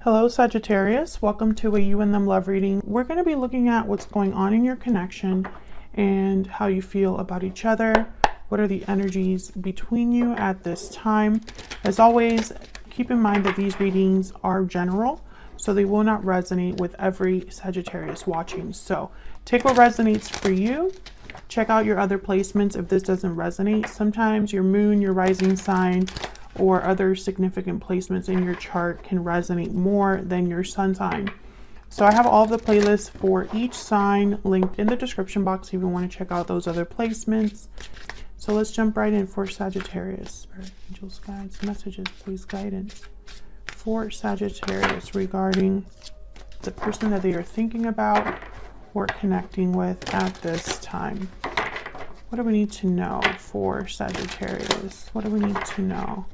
Hello Sagittarius, welcome to a You and Them love reading. We're going to be looking at what's going on in your connection and how you feel about each other. What are the energies between you at this time? As always, keep in mind that these readings are general, so they will not resonate with every Sagittarius watching. So take what resonates for you. Check out your other placements if this doesn't resonate. Sometimes your moon, your rising sign, or other significant placements in your chart can resonate more than your sun sign. So I have all of the playlists for each sign linked in the description box if you want to check out those other placements. So let's jump right in for Sagittarius. Spirit, angels, guides, messages, please, guidance for Sagittarius regarding the person that they are thinking about or connecting with at this time. What do we need to know for Sagittarius? What do we need to know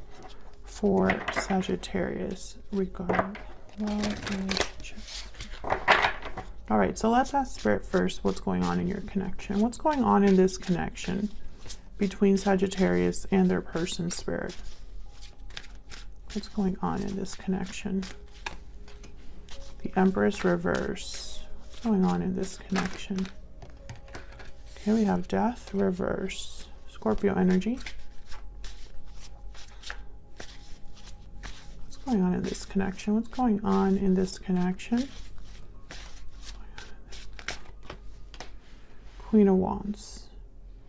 for Sagittarius regarding love, relationships? All right, so let's ask Spirit first what's going on in your connection. What's going on in this connection between Sagittarius and their person, Spirit? What's going on in this connection? The Empress reverse. What's going on in this connection? Okay, we have Death reverse. Scorpio energy. What's going on in this connection? What's going on in this connection? Queen of Wands.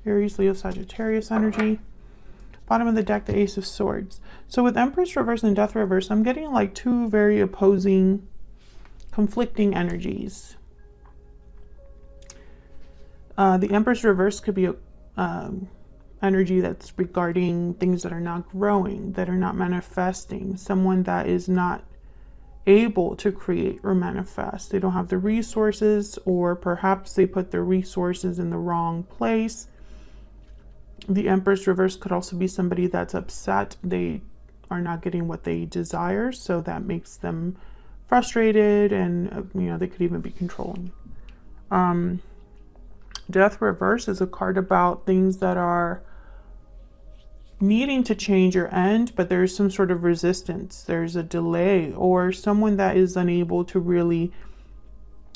Aries, Leo, Sagittarius energy. Bottom of the deck, the Ace of Swords. So with Empress reverse and Death reverse, I'm getting like two very opposing, conflicting energies. The Empress reverse could be a energy that's regarding things that are not growing, that are not manifesting. Someone that is not able to create or manifest. They don't have the resources, or perhaps they put their resources in the wrong place. The Empress reverse could also be somebody that's upset. They are not getting what they desire, so that makes them frustrated, and they could even be controlling. Death reverse is a card about things that are needing to change or end, but there's some sort of resistance. There's a delay, or someone that is unable to really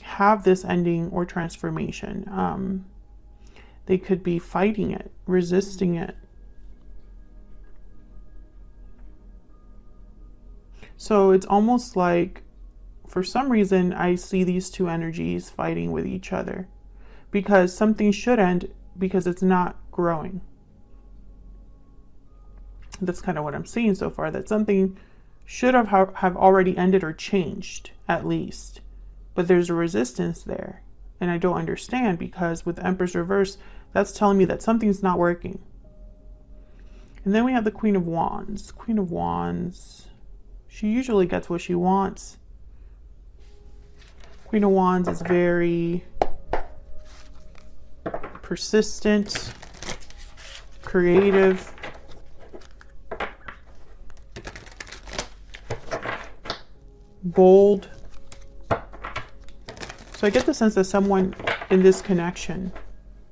have this ending or transformation. They could be fighting it, resisting it. So it's almost like, for some reason, I see these two energies fighting with each other, because something should end because it's not growing. That's kind of what I'm seeing so far, that something should have already ended or changed at least, but there's a resistance there, and I don't understand, because with Empress reverse, that's telling me that something's not working. And then we have the Queen of Wands. Queen of Wands, she usually gets what she wants. Queen of Wands is very persistent, creative, bold. So I get the sense that someone in this connection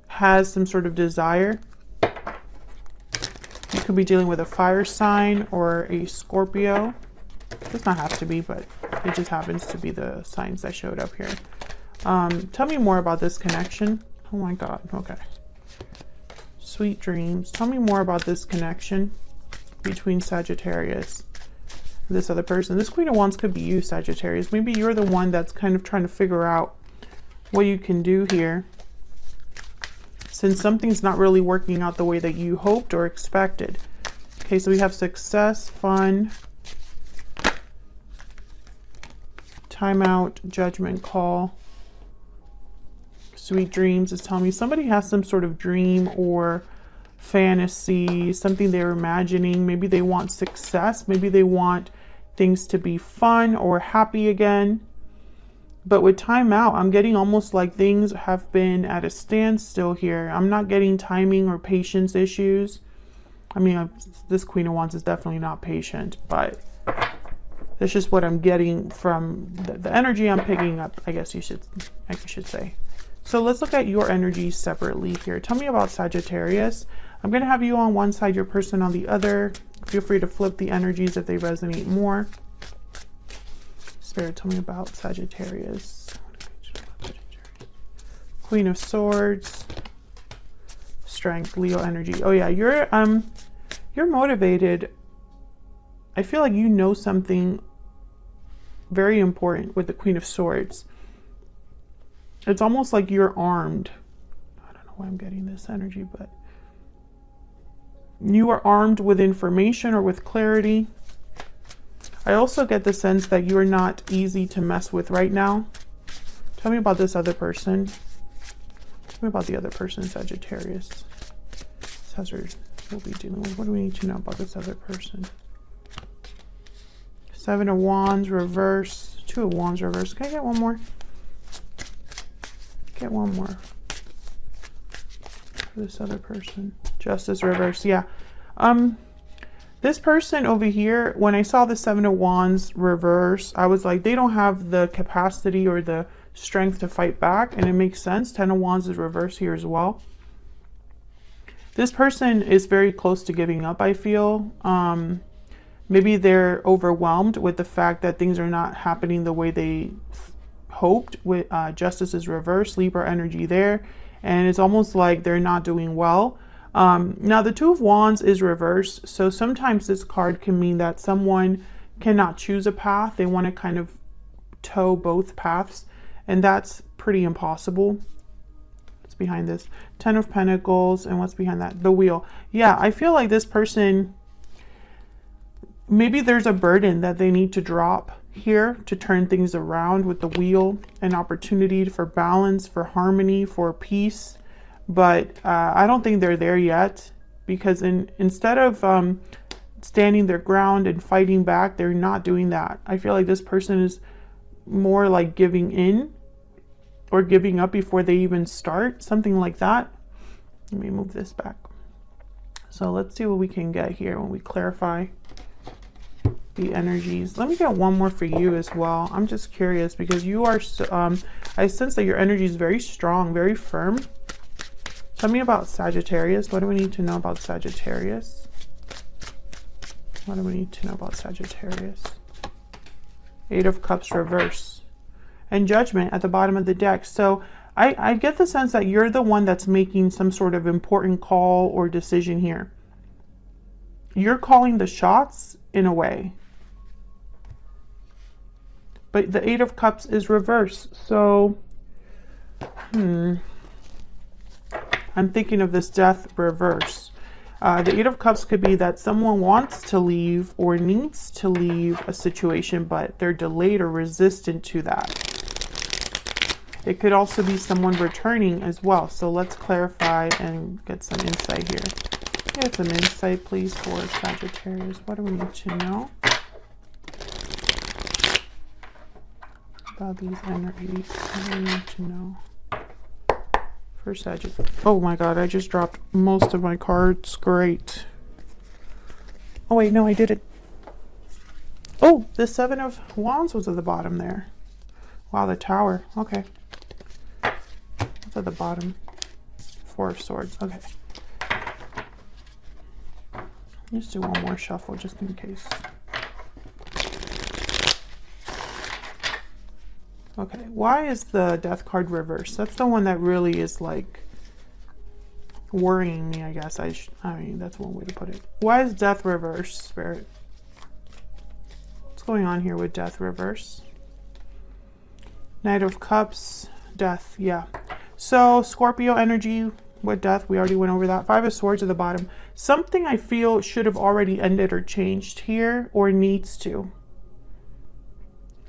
has some sort of desire. You could be dealing with a fire sign or a Scorpio. It does not have to be, but it just happens to be the signs that showed up here. Tell me more about this connection. Oh my God, okay. Sweet dreams. Tell me more about this connection between Sagittarius and this other person. This Queen of Wands could be you, Sagittarius. Maybe you're the one that's kind of trying to figure out what you can do here, since something's not really working out the way that you hoped or expected. Okay, so we have success, fun, timeout, judgment call. Sweet dreams is telling me somebody has some sort of dream or fantasy, something they're imagining. Maybe they want success. Maybe they want things to be fun or happy again. But with timeout, I'm getting almost like things have been at a standstill here. I'm not getting timing or patience issues. I mean, this Queen of Wands is definitely not patient, but that's just what I'm getting from the energy I'm picking up, I guess you should say. So let's look at your energies separately here. Tell me about Sagittarius. I'm going to have you on one side, your person on the other. Feel free to flip the energies if they resonate more. Spirit, tell me about Sagittarius. Queen of Swords. Strength, Leo energy. Oh yeah, you're motivated. I feel like you know something very important with the Queen of Swords. It's almost like you're armed. I don't know why I'm getting this energy, but you are armed with information or with clarity. I also get the sense that you are not easy to mess with right now. Tell me about this other person. Tell me about the other person, Sagittarius. We'll be dealing with. What do we need to know about this other person? Seven of Wands reverse. Two of Wands reverse. Can I get one more? Get one more for this other person. Justice reverse. Yeah. This person over here, when I saw the Seven of Wands reverse, I was like, they don't have the capacity or the strength to fight back, and it makes sense. Ten of Wands is reverse here as well. This person is very close to giving up, I feel. Maybe they're overwhelmed with the fact that things are not happening the way they hoped. With Justice is reverse, Libra energy there, and it's almost like they're not doing well. Now the Two of Wands is reverse, so sometimes this card can mean that someone cannot choose a path. They want to kind of toe both paths, and that's pretty impossible. What's behind this? Ten of Pentacles, and what's behind that? The Wheel. Yeah, I feel like this person, maybe there's a burden that they need to drop here to turn things around with the Wheel, an opportunity for balance, for harmony, for peace. But I don't think they're there yet, because instead of standing their ground and fighting back, they're not doing that. I feel like this person is more like giving in or giving up before they even start, something like that. Let me move this back. So let's see what we can get here when we clarify the energies. Let me get one more for you as well. I'm just curious because you are, I sense that your energy is very strong, very firm. Tell me about Sagittarius. What do we need to know about Sagittarius? What do we need to know about Sagittarius? Eight of Cups reverse. And Judgment at the bottom of the deck. So I get the sense that you're the one that's making some sort of important call or decision here. You're calling the shots in a way. But the Eight of Cups is reverse. So, I'm thinking of this Death reverse. The Eight of Cups could be that someone wants to leave or needs to leave a situation, but they're delayed or resistant to that. It could also be someone returning as well. So let's clarify and get some insight here. Get some insight, please, for Sagittarius. What do we need to know about these energies? What do we need to know for Sagittarius? Oh my God, I just dropped most of my cards. Great. Oh wait, no, I did it. Oh, the Seven of Wands was at the bottom there. Wow, the Tower. Okay. What's at the bottom? Four of Swords. Okay. Let's do one more shuffle just in case. Okay, why is the Death card reversed? That's the one that really is like worrying me, I guess. I mean, that's one way to put it. Why is Death reversed, Spirit? What's going on here with Death reverse? Knight of Cups, Death, yeah. So Scorpio energy with Death, we already went over that. Five of Swords at the bottom. Something I feel should have already ended or changed here, or needs to.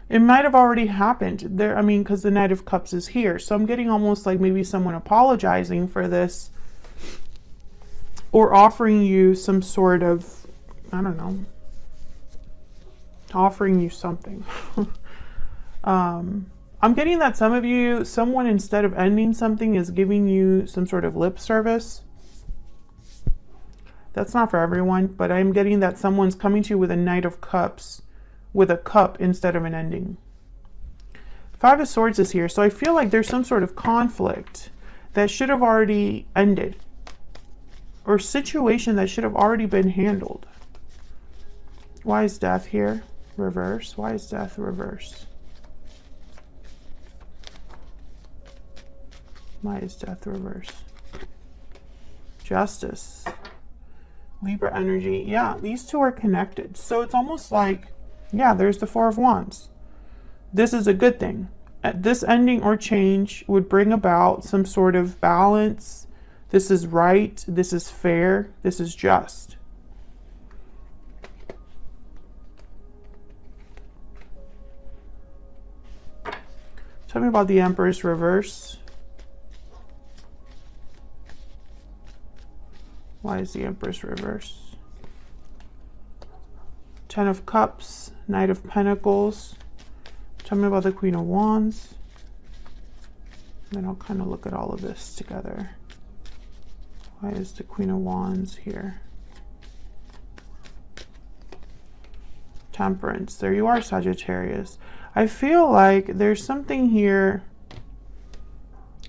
It might have already happened there. I mean, because the Knight of Cups is here. So I'm getting almost like maybe someone apologizing for this, or offering you some sort of, I don't know, offering you something. I'm getting that some of you, someone instead of ending something is giving you some sort of lip service. That's not for everyone, but I'm getting that someone's coming to you with a Knight of Cups, with a cup instead of an ending. Five of Swords is here, so I feel like there's some sort of conflict that should have already ended, or situation that should have already been handled. Why is Death here? Reverse. Why is Death reverse? Why is death reverse? Justice. Libra energy. Yeah, these two are connected. So it's almost like, yeah, there's the Four of Wands. This is a good thing. This ending or change would bring about some sort of balance. This is right. This is fair. This is just. Tell me about the Empress reverse. Why is the Empress reverse? Ten of Cups, Knight of Pentacles. Tell me about the Queen of Wands. Then I'll kind of look at all of this together. Why is the Queen of Wands here? Temperance. There you are, Sagittarius. I feel like there's something here.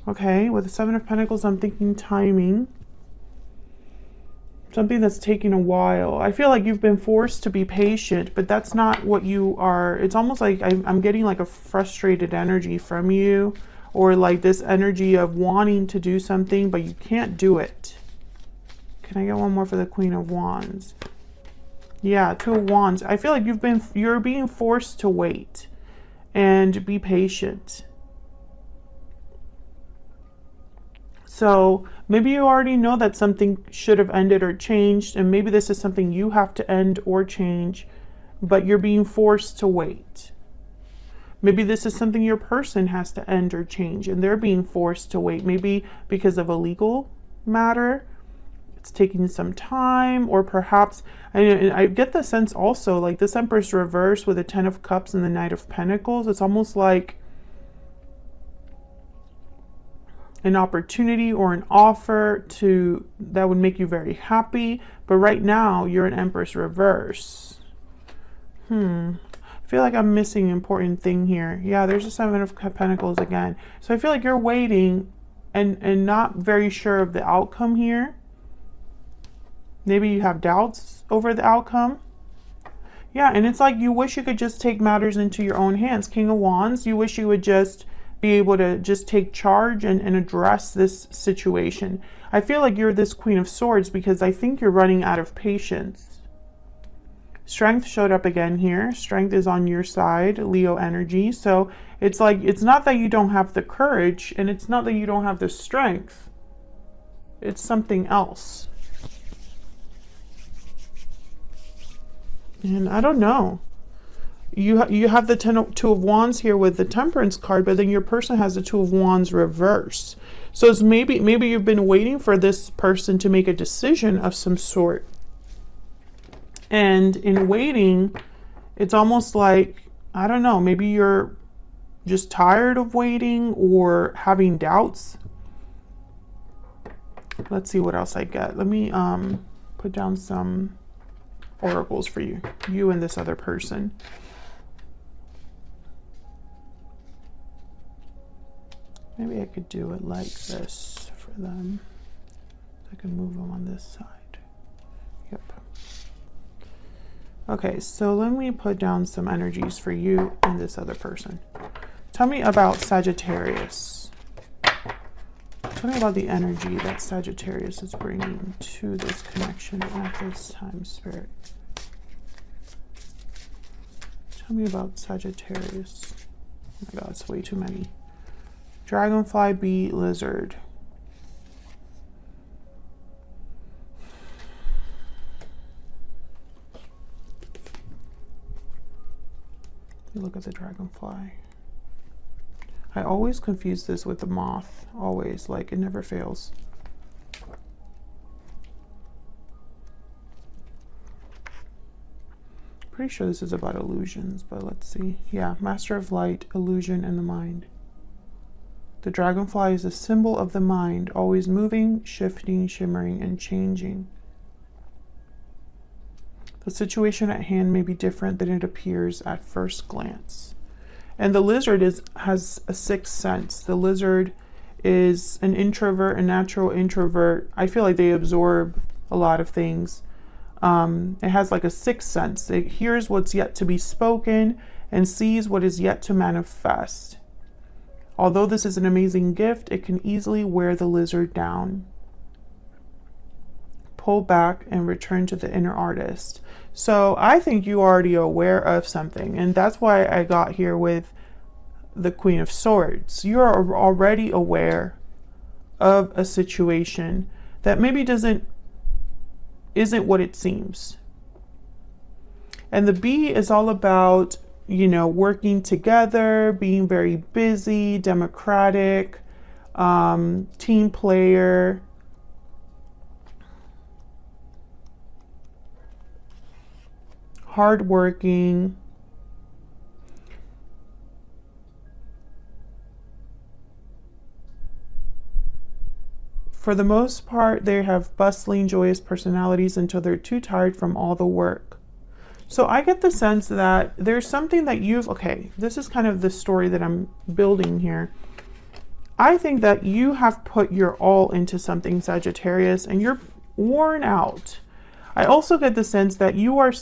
Okay, with the Seven of Pentacles, I'm thinking timing. Something that's taking a while. I feel like you've been forced to be patient, but that's not what you are. It's almost like I'm getting like a frustrated energy from you, or like this energy of wanting to do something, but you can't do it. Can I get one more for the Queen of Wands? Yeah, Two of Wands. I feel like you're being forced to wait and be patient. So maybe you already know that something should have ended or changed, and maybe this is something you have to end or change, but you're being forced to wait. Maybe this is something your person has to end or change, and they're being forced to wait. Maybe because of a legal matter, it's taking some time, or perhaps, I get the sense also, like this Empress reverse with the Ten of Cups and the Knight of Pentacles, it's almost like an opportunity or an offer that would make you very happy, but right now you're an Empress reverse. I feel like I'm missing an important thing here. Yeah, there's a Seven of Pentacles again. So I feel like you're waiting and not very sure of the outcome here. Maybe you have doubts over the outcome. Yeah, and it's like you wish you could just take matters into your own hands. King of Wands, you wish you would just be able to just take charge and address this situation. I feel like you're this Queen of Swords because I think you're running out of patience. Strength showed up again here. Strength is on your side, Leo energy. So it's like, it's not that you don't have the courage, and it's not that you don't have the strength. It's something else. And I don't know. You have the Two of Wands here with the Temperance card, but then your person has the Two of Wands reverse. So it's maybe you've been waiting for this person to make a decision of some sort. And in waiting, it's almost like, I don't know, maybe you're just tired of waiting or having doubts. Let's see what else I get. Let me put down some oracles for you and this other person. Maybe I could do it like this for them. I can move them on this side. Yep. Okay, so let me put down some energies for you and this other person. Tell me about Sagittarius. Tell me about the energy that Sagittarius is bringing to this connection at this time, Spirit. Tell me about Sagittarius. Oh my God, it's way too many. Dragonfly, bee, lizard. Look at the dragonfly. I always confuse this with the moth. Always, like it never fails. Pretty sure this is about illusions, but let's see. Yeah, Master of Light, illusion, and the mind. The dragonfly is a symbol of the mind, always moving, shifting, shimmering, and changing. The situation at hand may be different than it appears at first glance. And the lizard has a sixth sense. The lizard is an introvert, a natural introvert. I feel like they absorb a lot of things. It has like a sixth sense. It hears what's yet to be spoken and sees what is yet to manifest. Although this is an amazing gift, it can easily wear the lizard down. Pull back and return to the inner artist. So I think you are already aware of something, and that's why I got here with the Queen of Swords. You're already aware of a situation that maybe isn't what it seems. And the B is all about, you know, working together, being very busy, democratic, team player. Hardworking. For the most part, they have bustling, joyous personalities until they're too tired from all the work. So I get the sense that there's something that okay, this is kind of the story that I'm building here. I think that you have put your all into something, Sagittarius, and you're worn out. I also get the sense that you are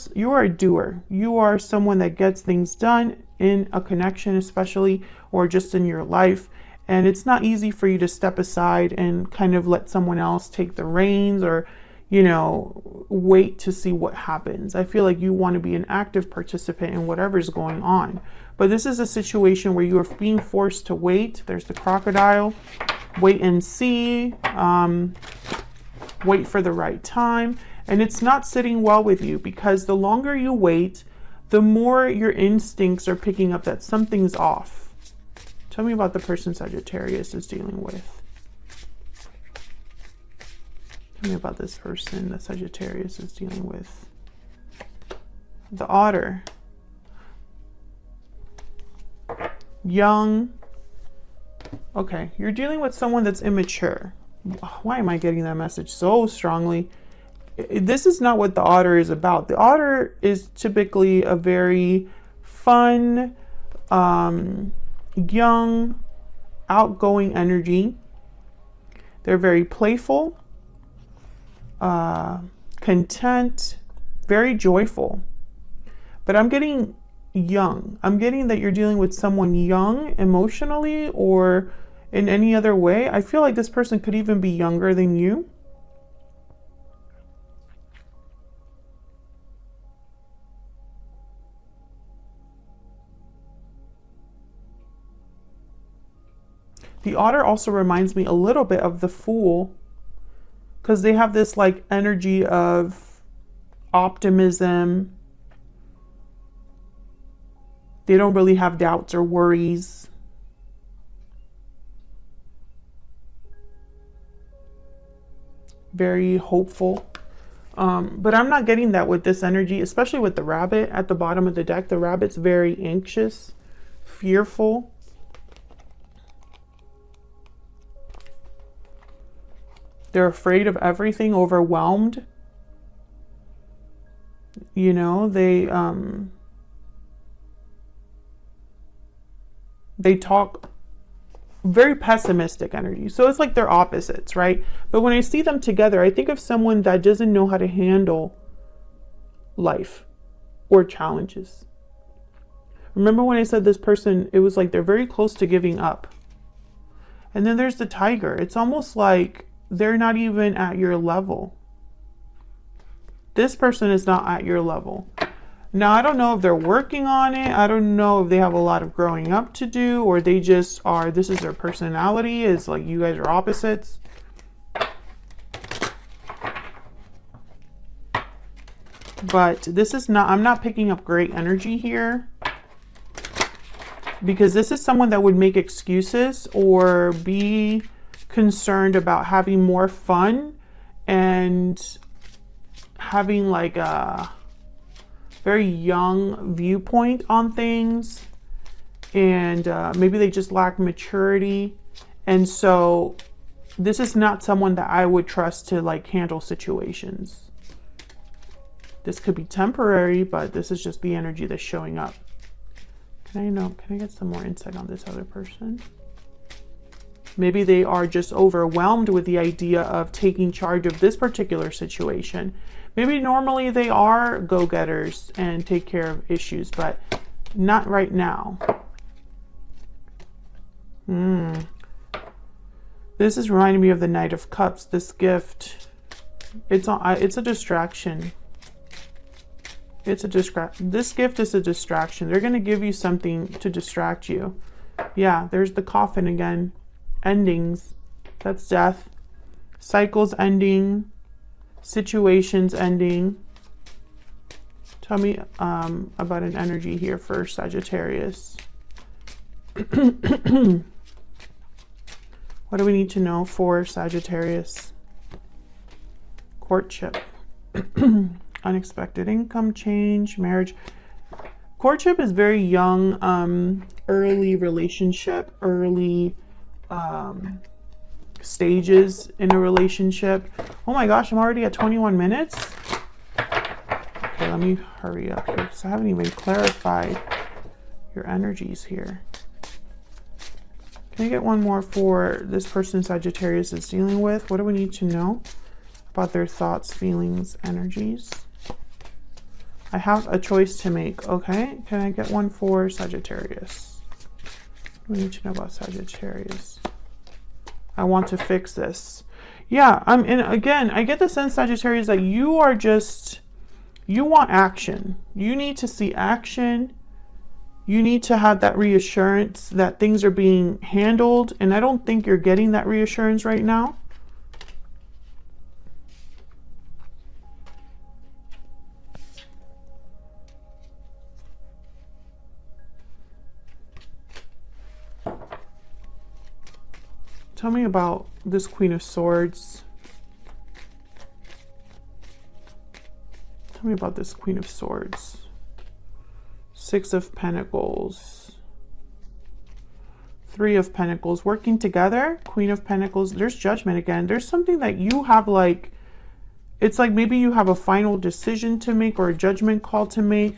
a doer. You are someone that gets things done in a connection, especially, or just in your life. And it's not easy for you to step aside and kind of let someone else take the reins, or, you know, wait to see what happens. I feel like you want to be an active participant in whatever's going on. But this is a situation where you are being forced to wait. There's the crocodile. Wait and see. Wait for the right time. And it's not sitting well with you, because the longer you wait, the more your instincts are picking up that something's off. Tell me about the person Sagittarius is dealing with. Tell me about this person that Sagittarius is dealing with. The Otter. Young. Okay, you're dealing with someone that's immature. Why am I getting that message so strongly? This is not what the Otter is about. The Otter is typically a very fun, young, outgoing energy. They're very playful, content, very joyful. But I'm getting young. I'm getting that you're dealing with someone young emotionally or in any other way. I feel like this person could even be younger than you. The Otter also reminds me a little bit of the Fool, because they have this like energy of optimism. They don't really have doubts or worries. Very hopeful. But I'm not getting that with this energy, especially with the Rabbit at the bottom of the deck. The Rabbit's very anxious, fearful. They're afraid of everything, overwhelmed. You know, they talk very pessimistic energy. So it's like they're opposites, right? But when I see them together, I think of someone that doesn't know how to handle life or challenges. Remember when I said this person, it was like they're very close to giving up. And then there's the Tiger. It's almost like they're not even at your level. This person is not at your level. Now, I don't know if they're working on it. I don't know if they have a lot of growing up to do, or they just are, this is their personality, is like you guys are opposites. But this is not, I'm not picking up great energy here, because this is someone that would make excuses or be concerned about having more fun and having like a very young viewpoint on things, and maybe they just lack maturity. And so this is not someone that I would trust to like handle situations. This could be temporary, but this is just the energy that's showing up. Can I get some more insight on this other person? Maybe they are just overwhelmed with the idea of taking charge of this particular situation. Maybe normally they are go-getters and take care of issues, but not right now. This is reminding me of the Knight of Cups. This gift, it's a distraction. This gift is a distraction. They're going to give you something to distract you. Yeah, there's the coffin again. Endings. That's death. Cycles ending. Situations ending. Tell me about an energy here for Sagittarius. What do we need to know for Sagittarius? Courtship. Unexpected income change, marriage. Courtship is very young, early relationship, early stages in a relationship. Oh my gosh, I'm already at 21 minutes. Okay, let me hurry up here because I haven't even clarified your energies here. Can I get one more for this person Sagittarius is dealing with? What do we need to know about their thoughts, feelings, energies? I have a choice to make, okay? Can I get one for Sagittarius? What do we need to know about Sagittarius? I want to fix this. Yeah, and again, I get the sense, Sagittarius, that you are just, you want action. You need to see action. You need to have that reassurance that things are being handled. And I don't think you're getting that reassurance right now. Tell me about this Queen of Swords. Tell me about this Queen of Swords. Six of Pentacles. Three of Pentacles. Working together. Queen of Pentacles. There's Judgment again. There's something that you have, like, it's like maybe you have a final decision to make or a judgment call to make.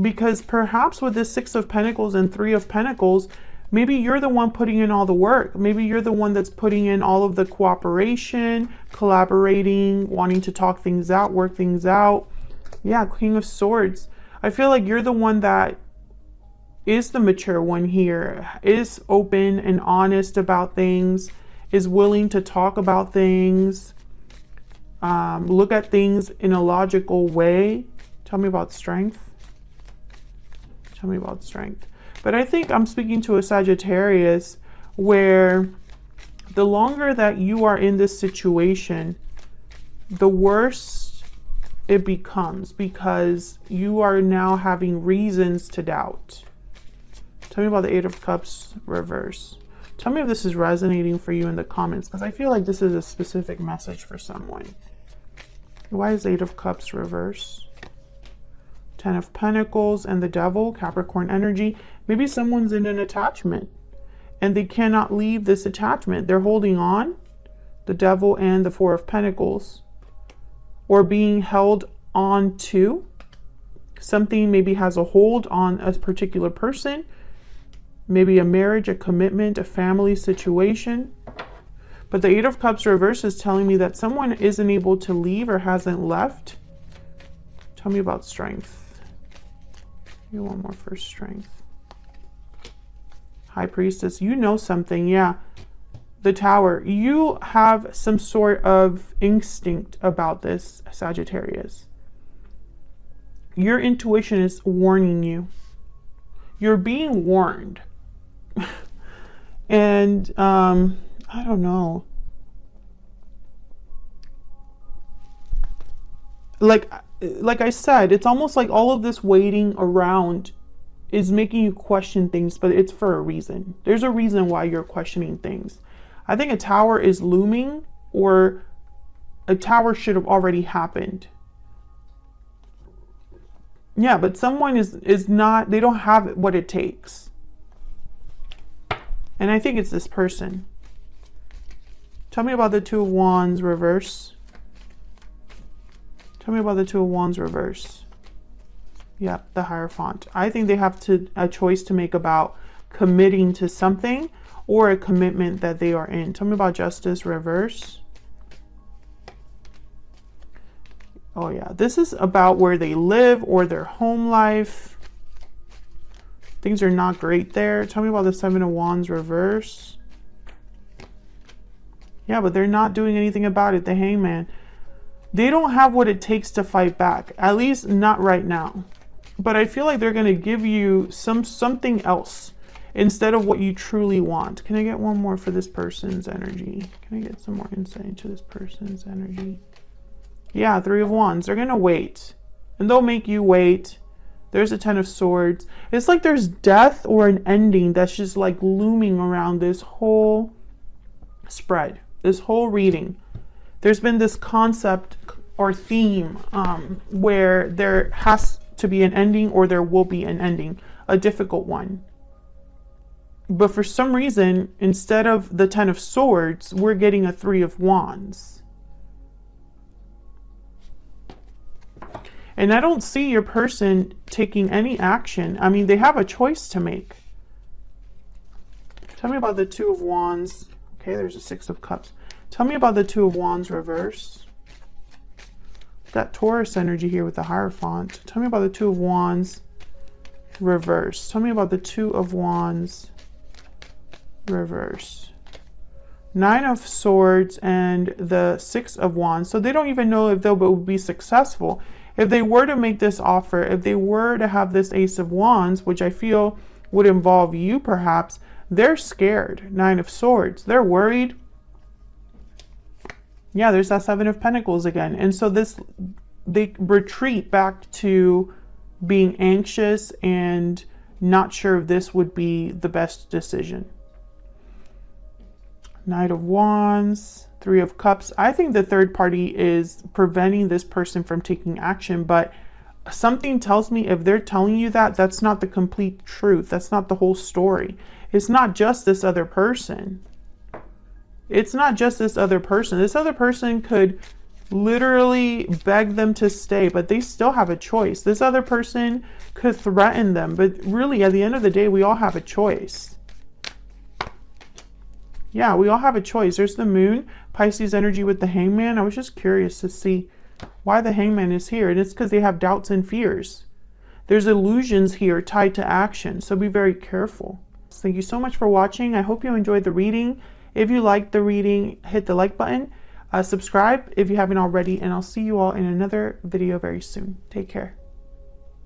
Because perhaps with this Six of Pentacles and Three of Pentacles, maybe you're the one putting in all the work. Maybe you're the one that's putting in all of the cooperation, collaborating, wanting to talk things out, work things out. Yeah, King of Swords. I feel like you're the one that is the mature one here, is open and honest about things, is willing to talk about things, look at things in a logical way. Tell me about strength. Tell me about strength. But I think I'm speaking to a Sagittarius where the longer that you are in this situation, the worse it becomes because you are now having reasons to doubt. Tell me about the Eight of Cups reverse. Tell me if this is resonating for you in the comments because I feel like this is a specific message for someone. Why is Eight of Cups reverse? Ten of Pentacles and the Devil, Capricorn energy. Maybe someone's in an attachment and they cannot leave this attachment. They're holding on, the Devil and the Four of Pentacles, or being held on to. Something maybe has a hold on a particular person, maybe a marriage, a commitment, a family situation. But the Eight of Cups reverse is telling me that someone isn't able to leave or hasn't left. Tell me about strength. You want more for strength. High Priestess, you know something, yeah. The Tower, you have some sort of instinct about this, Sagittarius. Your intuition is warning you. You're being warned. And, I don't know. Like I said, it's almost like all of this waiting around is making you question things, but it's for a reason. There's a reason why you're questioning things. I think a tower is looming, or a tower should have already happened. Yeah, but someone is not, they don't have what it takes. And I think it's this person. Tell me about the Two of Wands reverse. Tell me about the Two of Wands reverse. Yeah, the Hierophant. I think they have a choice to make about committing to something or a commitment that they are in. Tell me about Justice reverse. Oh yeah, this is about where they live or their home life. Things are not great there. Tell me about the Seven of Wands reverse. Yeah, but they're not doing anything about it. The Hangman. They don't have what it takes to fight back. At least not right now. But I feel like they're going to give you something else instead of what you truly want. Can I get one more for this person's energy? Can I get some more insight into this person's energy? Yeah, Three of Wands. They're going to wait. And they'll make you wait. There's a Ten of Swords. It's like there's death or an ending that's just like looming around this whole spread. This whole reading. There's been this concept or theme where there has to be an ending or there will be an ending. A difficult one. But for some reason, instead of the Ten of Swords, we're getting a Three of Wands. And I don't see your person taking any action. I mean, they have a choice to make. Tell me about the Two of Wands. Okay, there's a Six of Cups. Tell me about the Two of Wands reverse. Got Taurus energy here with the Hierophant. Tell me about the Two of Wands reverse. Tell me about the Two of Wands reverse. Nine of Swords and the Six of Wands. So they don't even know if they'll be successful. If they were to make this offer, if they were to have this Ace of Wands, which I feel would involve you perhaps, they're scared. Nine of Swords. They're worried. Yeah, there's that Seven of Pentacles again. And so they retreat back to being anxious and not sure if this would be the best decision. Knight of Wands, Three of Cups. I think the third party is preventing this person from taking action, but something tells me if they're telling you that, that's not the complete truth. That's not the whole story. It's not just this other person. It's not just this other person. This other person could literally beg them to stay, but they still have a choice. This other person could threaten them, but really at the end of the day, we all have a choice. Yeah, we all have a choice. There's the Moon, Pisces energy with the Hangman. I was just curious to see why the Hangman is here. And it's because they have doubts and fears. There's illusions here tied to action, so be very careful. Thank you so much for watching. I hope you enjoyed the reading. If you liked the reading, hit the like button. Subscribe if you haven't already, and I'll see you all in another video very soon. Take care.